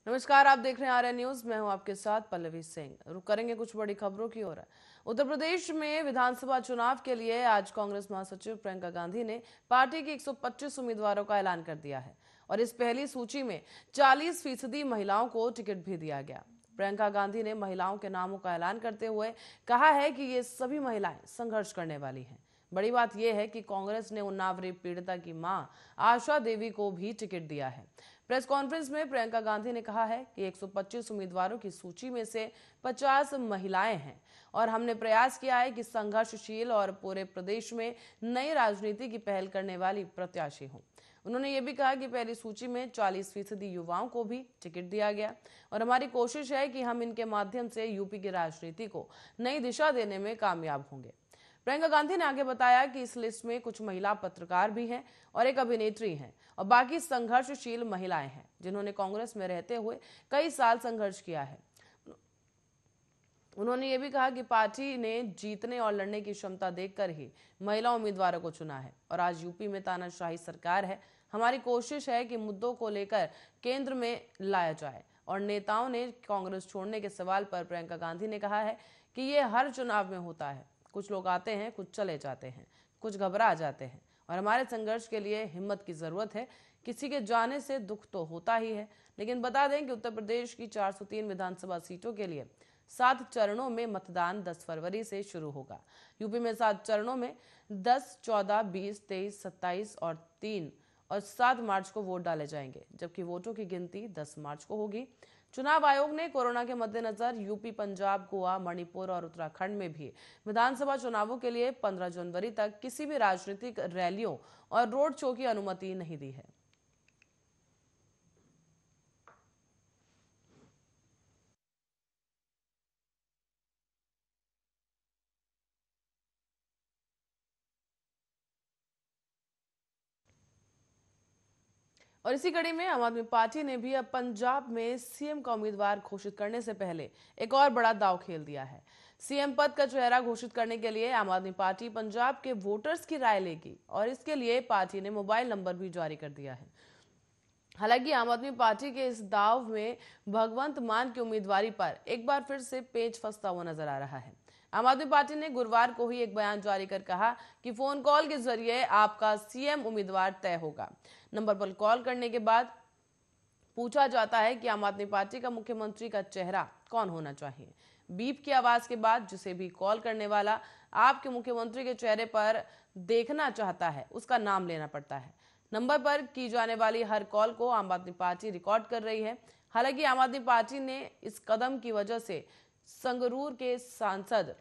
नमस्कार, आप देख रहे हैं आर्य न्यूज। मैं हूं आपके साथ पल्लवी सिंह। रुक करेंगे कुछ बड़ी खबरों की ओर। उत्तर प्रदेश में विधानसभा चुनाव के लिए आज कांग्रेस महासचिव प्रियंका गांधी ने पार्टी के 125 उम्मीदवारों का ऐलान कर दिया है और इस पहली सूची में 40% महिलाओं को टिकट भी दिया गया। प्रियंका गांधी ने महिलाओं के नामों का ऐलान करते हुए कहा है कि ये सभी महिलाएं संघर्ष करने वाली हैं। बड़ी बात यह है कि कांग्रेस ने उन्नाव रेप पीड़िता की मां आशा देवी को भी टिकट दिया है। प्रेस कॉन्फ्रेंस में प्रियंका गांधी ने कहा है कि 125 उम्मीदवारों की सूची में से 50 महिलाएं हैं और हमने प्रयास किया है कि संघर्षशील और पूरे प्रदेश में नई राजनीति की पहल करने वाली प्रत्याशी हों। उन्होंने ये भी कहा कि पहली सूची में 40% युवाओं को भी टिकट दिया गया और हमारी कोशिश है कि हम इनके माध्यम से यूपी की राजनीति को नई दिशा देने में कामयाब होंगे। प्रियंका गांधी ने आगे बताया कि इस लिस्ट में कुछ महिला पत्रकार भी हैं और एक अभिनेत्री हैं और बाकी संघर्षशील महिलाएं हैं जिन्होंने कांग्रेस में रहते हुए कई साल संघर्ष किया है। उन्होंने ये भी कहा कि पार्टी ने जीतने और लड़ने की क्षमता देखकर ही महिला उम्मीदवारों को चुना है और आज यूपी में तानाशाही सरकार है। हमारी कोशिश है कि मुद्दों को लेकर केंद्र में लाया जाए। और नेताओं ने कांग्रेस छोड़ने के सवाल पर प्रियंका गांधी ने कहा है कि ये हर चुनाव में होता है। कुछ लोग आते हैं, कुछ चले जाते हैं, कुछ घबरा जाते हैं और हमारे संघर्ष के लिए हिम्मत की जरूरत है। किसी के जाने से दुख तो होता ही है, लेकिन बता दें कि उत्तर प्रदेश की 403 विधानसभा सीटों के लिए 7 चरणों में मतदान 10 फरवरी से शुरू होगा। यूपी में 7 चरणों में 10, 14, 20, 23, 27 और 3 और 7 मार्च को वोट डाले जाएंगे, जबकि वोटों की गिनती 10 मार्च को होगी। चुनाव आयोग ने कोरोना के मद्देनजर यूपी, पंजाब, गोवा, मणिपुर और उत्तराखंड में भी विधानसभा चुनावों के लिए 15 जनवरी तक किसी भी राजनीतिक रैलियों और रोड शो की अनुमति नहीं दी है। और इसी कड़ी में आम आदमी पार्टी ने भी अब पंजाब में सीएम का उम्मीदवार घोषित करने से पहले एक और बड़ा दांव खेल दिया है। सीएम पद का चेहरा घोषित करने के लिए आम आदमी पार्टी पंजाब के वोटर्स की राय लेगी और इसके लिए पार्टी ने मोबाइल नंबर भी जारी कर दिया है। हालांकि आम आदमी पार्टी के इस दाव में भगवंत मान की उम्मीदवारी पर एक बार फिर से पेच फंसता हुआ नजर आ रहा है। आम आदमी पार्टी ने गुरुवार को ही एक बयान जारी कर कहा कि फोन कॉल के जरिए आपका सीएम उम्मीदवार तय होगा। नंबर पर कॉल करने के बाद पूछा जाता है कि आम आदमी पार्टी का मुख्यमंत्री का चेहरा कौन होना चाहिए। बीप की आवाज के बाद जिसे भी कॉल करने वाला आपके मुख्यमंत्री के चेहरे पर देखना चाहता है, उसका नाम लेना पड़ता है। नंबर पर की जाने वाली हर कॉल को आम आदमी पार्टी रिकॉर्ड कर रही है। हालांकि आम आदमी पार्टी ने इस कदम की वजह से संगरूर के सांसद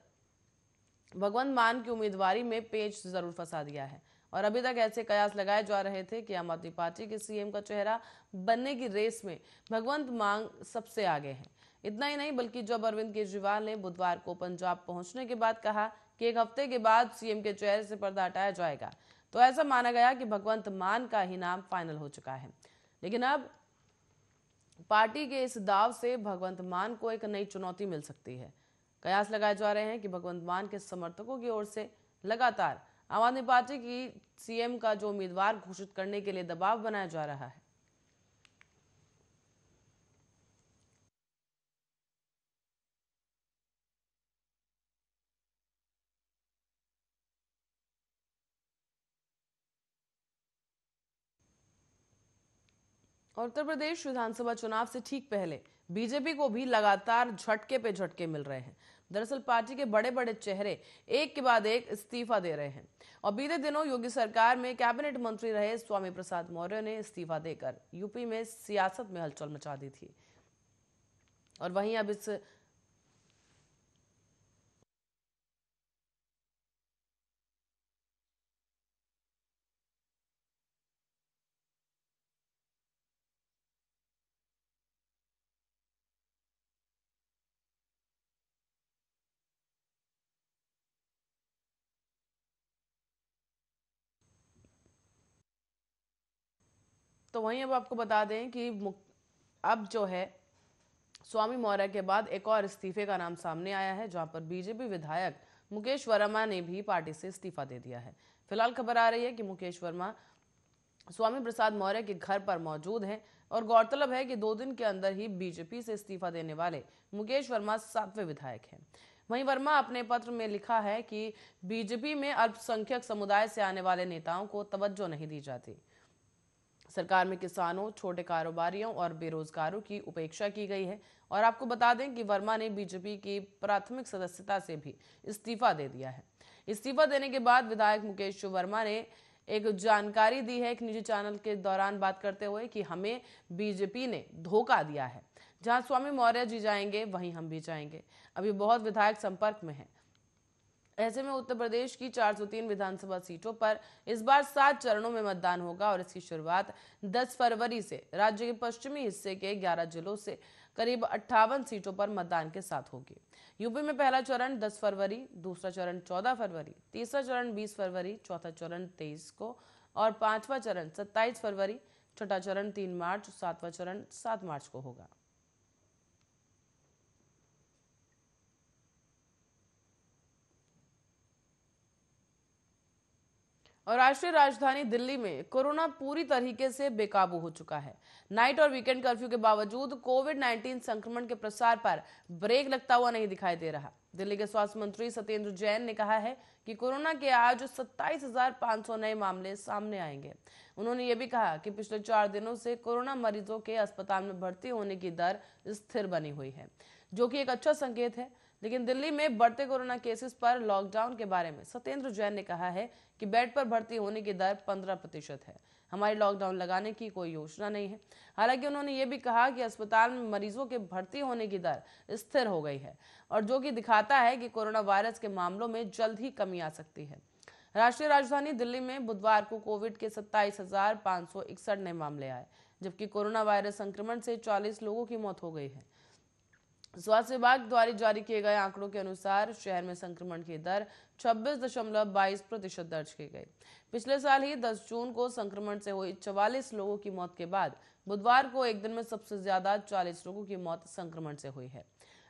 भगवंत मान की उम्मीदवारी में पेच जरूर फंसा दिया है और अभी तक ऐसे कयास लगाए जा रहे थे कि आम आदमी पार्टी के सीएम का चेहरा बनने की रेस में भगवंत मान सबसे आगे हैं। इतना ही नहीं, बल्कि जब अरविंद केजरीवाल ने बुधवार को पंजाब पहुंचने के बाद कहा कि एक हफ्ते के बाद सीएम के चेहरे से पर्दा हटाया जाएगा, तो ऐसा माना गया कि भगवंत मान का ही नाम फाइनल हो चुका है। लेकिन अब पार्टी के इस दाव से भगवंत मान को एक नई चुनौती मिल सकती है। कयास लगाए जा रहे हैं कि भगवंत मान के समर्थकों की ओर से लगातार आम आदमी पार्टी की सीएम का जो उम्मीदवार घोषित करने के लिए दबाव बनाया जा रहा है। और उत्तर प्रदेश विधानसभा चुनाव से ठीक पहले बीजेपी को भी लगातार झटके पे झटके मिल रहे हैं। दरअसल पार्टी के बड़े बड़े चेहरे एक के बाद एक इस्तीफा दे रहे हैं और बीते दिनों योगी सरकार में कैबिनेट मंत्री रहे स्वामी प्रसाद मौर्य ने इस्तीफा देकर यूपी में सियासत में हलचल मचा दी थी। और वहीं अब इस तो वहीं अब आपको बता दें कि अब जो है स्वामी मौर्य के बाद एक और इस्तीफे का नाम सामने आया है, जहां पर बीजेपी विधायक मुकेश वर्मा ने भी पार्टी से इस्तीफा दे दिया है। फिलहाल खबर आ रही है कि मुकेश वर्मा स्वामी प्रसाद मौर्य के घर पर मौजूद हैं। और गौरतलब है कि 2 दिन के अंदर ही बीजेपी से इस्तीफा देने वाले मुकेश वर्मा 7वें विधायक हैं। वहीं वर्मा अपने पत्र में लिखा है कि बीजेपी में अल्पसंख्यक समुदाय से आने वाले नेताओं को तवज्जो नहीं दी जाती। सरकार में किसानों, छोटे कारोबारियों और बेरोजगारों की उपेक्षा की गई है। और आपको बता दें कि वर्मा ने बीजेपी की प्राथमिक सदस्यता से भी इस्तीफा दे दिया है। इस्तीफा देने के बाद विधायक मुकेश वर्मा ने एक जानकारी दी है एक निजी चैनल के दौरान बात करते हुए कि हमें बीजेपी ने धोखा दिया है। जहां स्वामी मौर्य जी जाएंगे वहीं हम भी जाएंगे। अभी बहुत विधायक संपर्क में हैं। ऐसे में उत्तर प्रदेश की 403 विधानसभा सीटों पर इस बार 7 चरणों में मतदान होगा और इसकी शुरुआत 10 फरवरी से राज्य के पश्चिमी हिस्से के 11 जिलों से करीब 58 सीटों पर मतदान के साथ होगी। यूपी में पहला चरण 10 फरवरी, दूसरा चरण 14 फरवरी, तीसरा चरण 20 फरवरी, चौथा चरण 23 को और पांचवा चरण 27 फरवरी, छठा चरण 3 मार्च, सातवां चरण 7 मार्च को होगा। और राष्ट्रीय राजधानी दिल्ली में कोरोना पूरी तरीके से बेकाबू हो चुका है। नाइट और वीकेंड कर्फ्यू के बावजूद कोविड-19 संक्रमण के प्रसार पर ब्रेक लगता हुआ नहीं दिखाई दे रहा। दिल्ली के स्वास्थ्य मंत्री सत्येंद्र जैन ने कहा है कि कोरोना के आज 27,500 नए मामले सामने आएंगे। उन्होंने ये भी कहा कि पिछले 4 दिनों से कोरोना मरीजों के अस्पताल में भर्ती होने की दर स्थिर बनी हुई है, जो कि एक अच्छा संकेत है। लेकिन दिल्ली में बढ़ते कोरोना केसेस पर लॉकडाउन के बारे में सत्येंद्र जैन ने कहा है कि बेड पर भर्ती होने की दर 15% है। हमारी लॉकडाउन लगाने की कोई योजना नहीं है। हालांकि उन्होंने ये भी कहा कि अस्पताल में मरीजों के भर्ती होने की दर स्थिर हो गई है और जो कि दिखाता है कि कोरोना वायरस के मामलों में जल्द ही कमी आ सकती है। राष्ट्रीय राजधानी दिल्ली में बुधवार को कोविड के 27,561 नए मामले आए, जबकि कोरोना वायरस संक्रमण से 40 लोगों की मौत हो गई है। स्वास्थ्य विभाग द्वारा जारी किए गए आंकड़ों के अनुसार शहर में संक्रमण की दर 26.22% दर्ज की गई। पिछले साल ही 10 जून को संक्रमण से हुई 44 लोगों की मौत के बाद बुधवार को एक दिन में सबसे ज्यादा 40 लोगों की मौत संक्रमण से हुई है।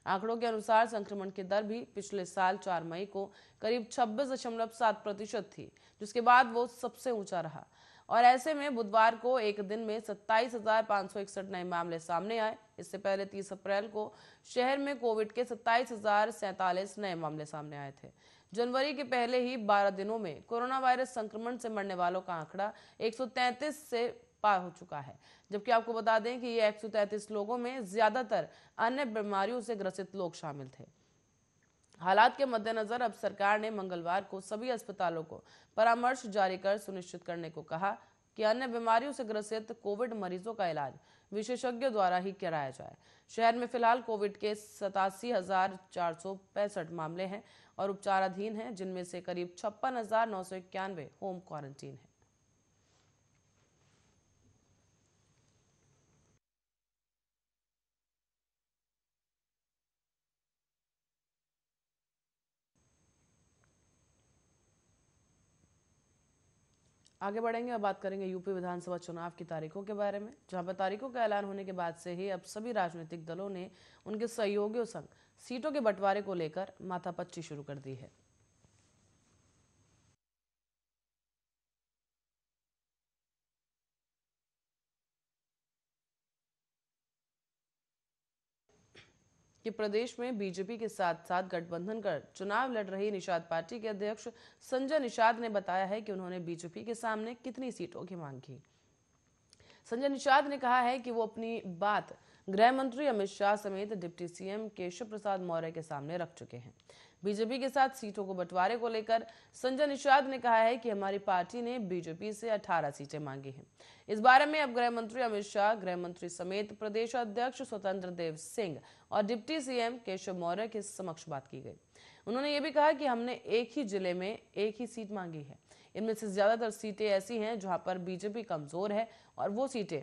आंकड़ों के अनुसार संक्रमण की दर भी पिछले साल 4 मई को करीब 26.7% थी, जिसके बाद वो सबसे ऊंचा रहा। और ऐसे में बुधवार को एक दिन में 27,561 नए मामले सामने आए। इससे पहले 30 अप्रैल को शहर में कोविड के 27,047 नए मामले सामने आए थे। जनवरी के पहले ही 12 दिनों में कोरोना वायरस संक्रमण से मरने वालों का आंकड़ा 133 से पार हो चुका है, जबकि आपको बता दें कि ये 133 लोगों में ज्यादातर अन्य बीमारियों से ग्रसित लोग शामिल थे। हालात के मद्देनजर अब सरकार ने मंगलवार को सभी अस्पतालों को परामर्श जारी कर सुनिश्चित करने को कहा कि अन्य बीमारियों से ग्रसित कोविड मरीजों का इलाज विशेषज्ञों द्वारा ही कराया जाए। शहर में फिलहाल कोविड के 87,465 मामले हैं और उपचाराधीन हैं, जिनमें से करीब 56,991 होम क्वारंटीन है। आगे बढ़ेंगे और बात करेंगे यूपी विधानसभा चुनाव की तारीखों के बारे में, जहां पर तारीखों का ऐलान होने के बाद से ही अब सभी राजनीतिक दलों ने उनके सहयोगियों संग सीटों के बंटवारे को लेकर माथापच्ची शुरू कर दी है। कि प्रदेश में बीजेपी के साथ साथ गठबंधन कर चुनाव लड़ रही निषाद पार्टी के अध्यक्ष संजय निषाद ने बताया है कि उन्होंने बीजेपी के सामने कितनी सीटों की मांग की। संजय निषाद ने कहा है कि वो अपनी बात गृह मंत्री अमित शाह समेत डिप्टी सीएम केशव प्रसाद मौर्य के सामने रख चुके हैं। बीजेपी के साथ सीटों को बंटवारे को लेकर संजय निषाद ने कहा है कि हमारी पार्टी ने बीजेपी से 18 सीटें मांगी हैं। इस बारे में अब गृह मंत्री अमित शाह, गृह मंत्री समेत प्रदेश अध्यक्ष स्वतंत्र देव सिंह और डिप्टी सीएम केशव मौर्य के समक्ष बात की गई। उन्होंने ये भी कहा कि हमने एक ही जिले में एक ही सीट मांगी है। इनमें से ज्यादातर सीटें ऐसी हैं जहां पर बीजेपी कमजोर है और वो सीटें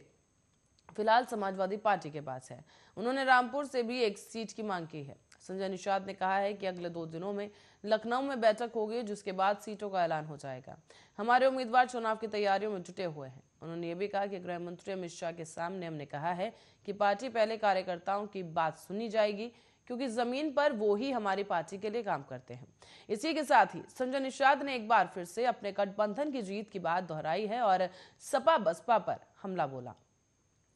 फिलहाल समाजवादी पार्टी के पास है। उन्होंने रामपुर से भी एक सीट की मांग की है। संजय निषाद ने कहा है कि अगले 2 दिनों में लखनऊ में बैठक होगी, जिसके बाद सीटों का ऐलान हो जाएगा। हमारे उम्मीदवार चुनाव की तैयारियों में जुटे हुए हैं। उन्होंने ये भी कहा कि गृह मंत्री अमित शाह के सामने हमने कहा है कि पार्टी पहले कार्यकर्ताओं की बात सुनी जाएगी, क्योंकि जमीन पर वो ही हमारी पार्टी के लिए काम करते हैं। इसी के साथ ही संजय निषाद ने एक बार फिर से अपने गठबंधन की जीत की बात दोहराई है और सपा बसपा पर हमला बोला।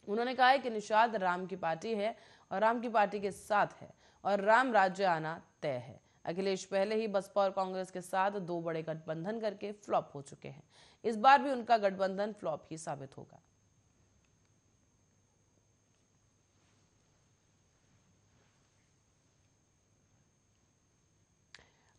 उन्होंने कहा है कि निषाद राम की पार्टी है और राम की पार्टी के साथ है और राम राज्य आना तय है। अखिलेश पहले ही बसपा और कांग्रेस के साथ 2 बड़े गठबंधन करके फ्लॉप हो चुके हैं। इस बार भी उनका गठबंधन फ्लॉप ही साबित होगा।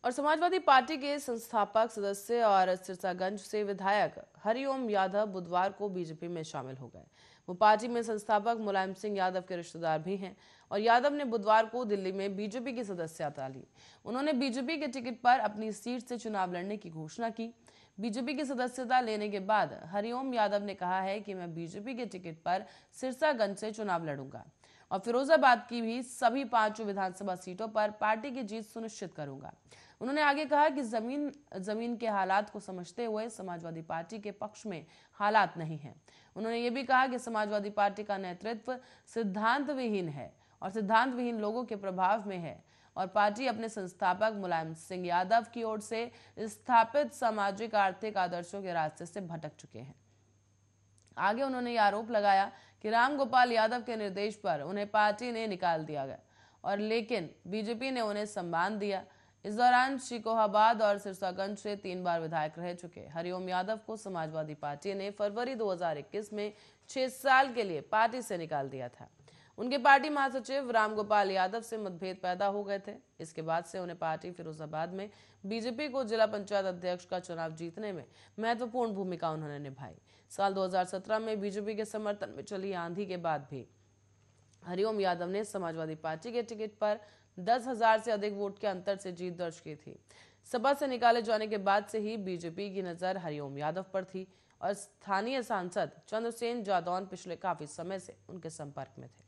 और समाजवादी पार्टी के संस्थापक सदस्य और सिरसागंज से विधायक हरिओम यादव बुधवार को बीजेपी में शामिल हो गए। वो पार्टी में संस्थापक मुलायम सिंह यादव के रिश्तेदार भी हैं और यादव ने बुधवार को दिल्ली में बीजेपी की सदस्यता ली। उन्होंने बीजेपी के टिकट पर अपनी सीट से चुनाव लड़ने की घोषणा की। बीजेपी की सदस्यता लेने के बाद हरिओम यादव ने कहा है कि मैं बीजेपी के टिकट पर सिरसागंज से चुनाव लड़ूंगा और फिरोजाबाद की भी सभी 5 विधानसभा सीटों पर पार्टी की जीत सुनिश्चित करूंगा। उन्होंने आगे कहा कि जमीन के हालात को समझते हुए समाजवादी पार्टी के पक्ष में हालात नहीं है। उन्होंने ये भी कहा कि समाजवादी पार्टी का नेतृत्व सिद्धांत विहीन है और सिद्धांत विहीन लोगों के प्रभाव में है और पार्टी अपने संस्थापक मुलायम सिंह यादव की ओर से स्थापित सामाजिक आर्थिक आदर्शों के रास्ते से भटक चुके हैं। आगे उन्होंने ये आरोप लगाया कि रामगोपाल यादव के निर्देश पर उन्हें पार्टी ने निकाल दिया गया और लेकिन बीजेपी ने उन्हें सम्मान दिया। इस दौरान शिकोहाबाद और सिरसागंज से 3 बार विधायक रह चुके हरिओम यादव को समाजवादी पार्टी ने फरवरी 2021 में 6 साल के लिए पार्टी से निकाल दिया था। उनके पार्टी महासचिव रामगोपाल यादव से मतभेद पैदा हो गए थे। इसके बाद से उन्हें पार्टी फिरोजाबाद में बीजेपी को जिला पंचायत अध्यक्ष का चुनाव जीतने में महत्वपूर्ण भूमिका उन्होंने निभाई। साल 2017 में बीजेपी के समर्थन में चली आंधी के बाद भी हरिओम यादव ने समाजवादी पार्टी के टिकट पर 10,000 से अधिक वोट के अंतर से जीत दर्ज की थी। सभा से निकाले जाने के बाद से ही बीजेपी की नजर हरिओम यादव पर थी और स्थानीय सांसद चंद्रसेन जादौन पिछले काफी समय से उनके संपर्क में थे।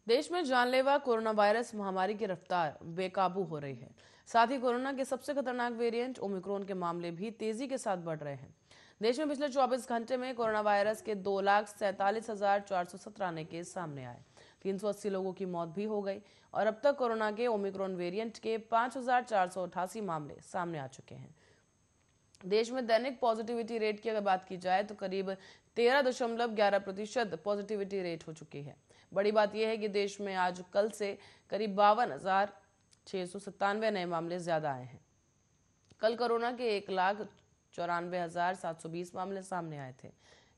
देश में जानलेवा कोरोना वायरस महामारी की रफ्तार बेकाबू हो रही है। साथ ही कोरोना के सबसे खतरनाक वेरिएंट ओमिक्रॉन के मामले भी तेजी के साथ बढ़ रहे हैं। देश में पिछले 24 घंटे में कोरोना वायरस के 2,47,417 नए केस सामने आए। 380 लोगों की मौत भी हो गई और अब तक कोरोना के ओमिक्रॉन वेरिएंट के 5,488 मामले सामने आ चुके हैं। देश में दैनिक पॉजिटिविटी रेट की अगर बात की जाए तो करीब 13.11% पॉजिटिविटी रेट हो चुकी है। बड़ी बात यह है कि देश में आज कल से करीब 52,697 नए मामले ज्यादा आए हैं। कल कोरोना के 1,94,720 मामले सामने आए थे।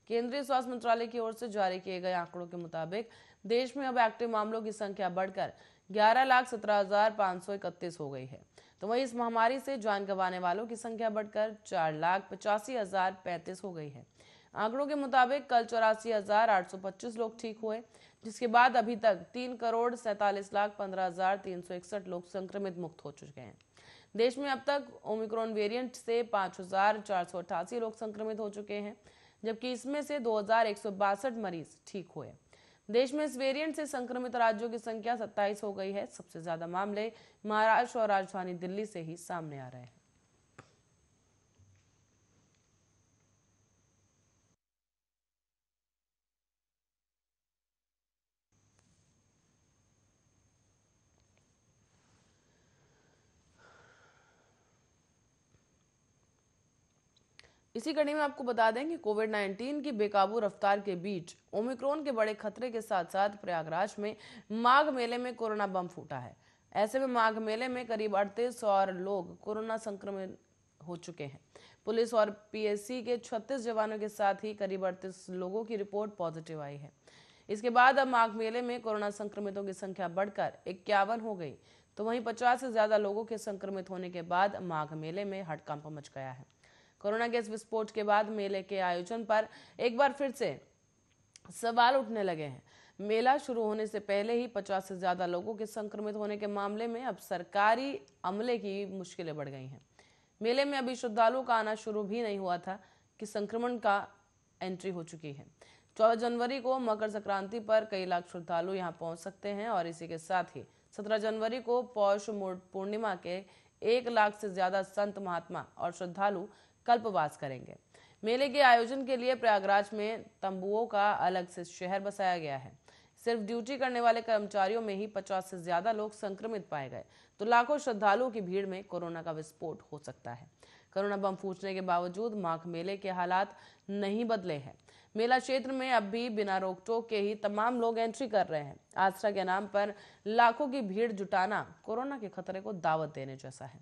केंद्रीय स्वास्थ्य मंत्रालय की ओर से जारी किए गए आंकड़ों के मुताबिक देश में अब एक्टिव मामलों की संख्या बढ़कर 11,17,531 हो गई है। तो वहीं इस महामारी से जान गंवाने वालों की संख्या बढ़कर 4,85,035 हो गई है। आंकड़ों के मुताबिक कल 84,825 लोग ठीक हुए, जिसके बाद अभी तक 3,47,15,361 लोग संक्रमित मुक्त हो चुके हैं। देश में अब तक ओमिक्रॉन वेरिएंट से 5,488 लोग संक्रमित हो चुके हैं, जबकि इसमें से 2,162 मरीज ठीक हुए। देश में इस वेरिएंट से संक्रमित राज्यों की संख्या 27 हो गई है। सबसे ज्यादा मामले महाराष्ट्र और राजधानी दिल्ली से ही सामने आ रहे हैं। इसी कड़ी में आपको बता दें कि कोविड-19 की बेकाबू रफ्तार के बीच ओमिक्रॉन के बड़े खतरे के साथ साथ प्रयागराज में माघ मेले में कोरोना बम फूटा है। ऐसे में माघ मेले में करीब 38 और लोग कोरोना संक्रमित हो चुके हैं। पुलिस और पीएससी के 36 जवानों के साथ ही करीब 38 लोगों की रिपोर्ट पॉजिटिव आई है। इसके बाद अब माघ मेले में कोरोना संक्रमितों की संख्या बढ़कर 51 हो गई। तो वहीं 50 से ज्यादा लोगों के संक्रमित होने के बाद माघ मेले में हड़कंप मच गया है। कोरोना के इस विस्फोट के बाद मेले के आयोजन पर एक बार फिर से सवाल उठने लगे हैं। मेला शुरू होने से पहले ही 50 से ज्यादा लोगों के संक्रमित होने के मामले में अब सरकारी अमले की मुश्किलें बढ़ गई हैं। मेले में अभी श्रद्धालुओं का आना शुरू भी नहीं हुआ था कि संक्रमण का एंट्री हो चुकी है। 14 जनवरी को मकर संक्रांति पर कई लाख श्रद्धालु यहां पहुंच सकते हैं और इसी के साथ ही 17 जनवरी को पौष पूर्णिमा के 1 लाख से ज्यादा संत महात्मा और श्रद्धालु कल्पवास करेंगे। मेले के आयोजन के लिए प्रयागराज में तंबुओं का अलग से शहर बसाया गया है। सिर्फ ड्यूटी करने वाले कर्मचारियों में ही 50 से ज्यादा लोग संक्रमित पाए गए तो लाखों श्रद्धालुओं की भीड़ में कोरोना का विस्फोट हो सकता है। कोरोना बम फूटने के बावजूद माघ मेले के हालात नहीं बदले हैं। मेला क्षेत्र में अब भी बिना रोक टोक के ही तमाम लोग एंट्री कर रहे हैं। आस्था के नाम पर लाखों की भीड़ जुटाना कोरोना के खतरे को दावत देने जैसा है।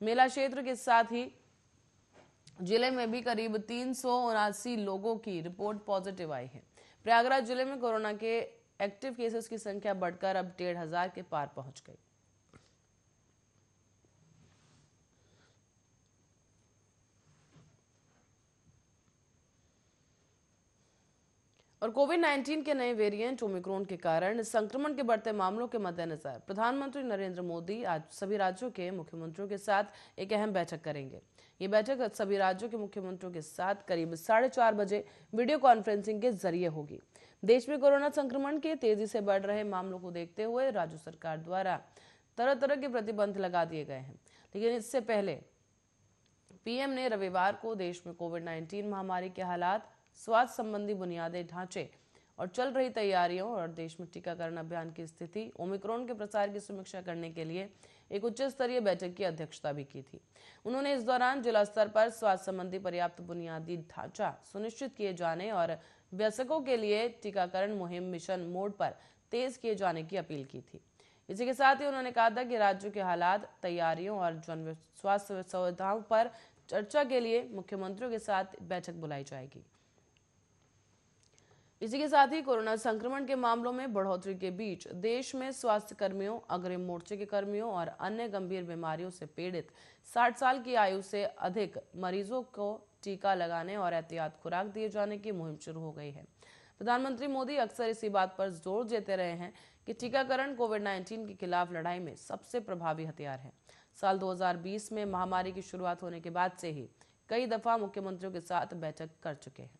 मेला क्षेत्र के साथ ही जिले में भी करीब 379 लोगों की रिपोर्ट पॉजिटिव आई है। प्रयागराज जिले में कोरोना के एक्टिव केसेस की संख्या बढ़कर अब 1,500 के पार पहुंच गई। और कोविड-19 के नए वेरिएंट ओमिक्रॉन के कारण संक्रमण के बढ़ते मामलों के मद्देनजर प्रधानमंत्री नरेंद्र मोदी आज सभी राज्यों के मुख्यमंत्रियों के साथ एक अहम बैठक करेंगे। ये बैठक सभी राज्यों के मुख्यमंत्रियों के साथ करीब 4:30 बजे वीडियो कॉन्फ्रेंसिंग के जरिए होगी। देश में कोरोना संक्रमण के तेजी से बढ़ रहे मामलों को देखते हुए राज्य सरकार द्वारा तरह तरह के प्रतिबंध लगा दिए गए हैं। लेकिन इससे पहले पीएम ने रविवार को देश में कोविड-19 महामारी के हालात, स्वास्थ्य संबंधी बुनियादी ढांचे और चल रही तैयारियों और देश में टीकाकरण अभियान की स्थिति, ओमिक्रॉन के प्रसार की समीक्षा करने के लिए एक उच्च स्तरीय बैठक की अध्यक्षता भी की थी। उन्होंने इस दौरान जिला स्तर पर स्वास्थ्य संबंधी पर्याप्त बुनियादी ढांचा सुनिश्चित किए जाने और वयस्कों के लिए टीकाकरण मुहिम मिशन मोड पर तेज किए जाने की अपील की थी। इसी के साथ ही उन्होंने कहा था कि राज्यों के हालात, तैयारियों और जन स्वास्थ्य सुविधाओं पर चर्चा के लिए मुख्यमंत्रियों के साथ बैठक बुलाई जाएगी। इसी के साथ ही कोरोना संक्रमण के मामलों में बढ़ोतरी के बीच देश में स्वास्थ्य कर्मियों, अग्रिम मोर्चे के कर्मियों और अन्य गंभीर बीमारियों से पीड़ित 60 साल की आयु से अधिक मरीजों को टीका लगाने और एहतियात खुराक दिए जाने की मुहिम शुरू हो गई है। प्रधानमंत्री मोदी अक्सर इसी बात पर जोर देते रहे हैं कि टीकाकरण कोविड-19 के खिलाफ लड़ाई में सबसे प्रभावी हथियार है। साल 2020 में महामारी की शुरुआत होने के बाद से ही कई दफा मुख्यमंत्रियों के साथ बैठक कर चुके हैं।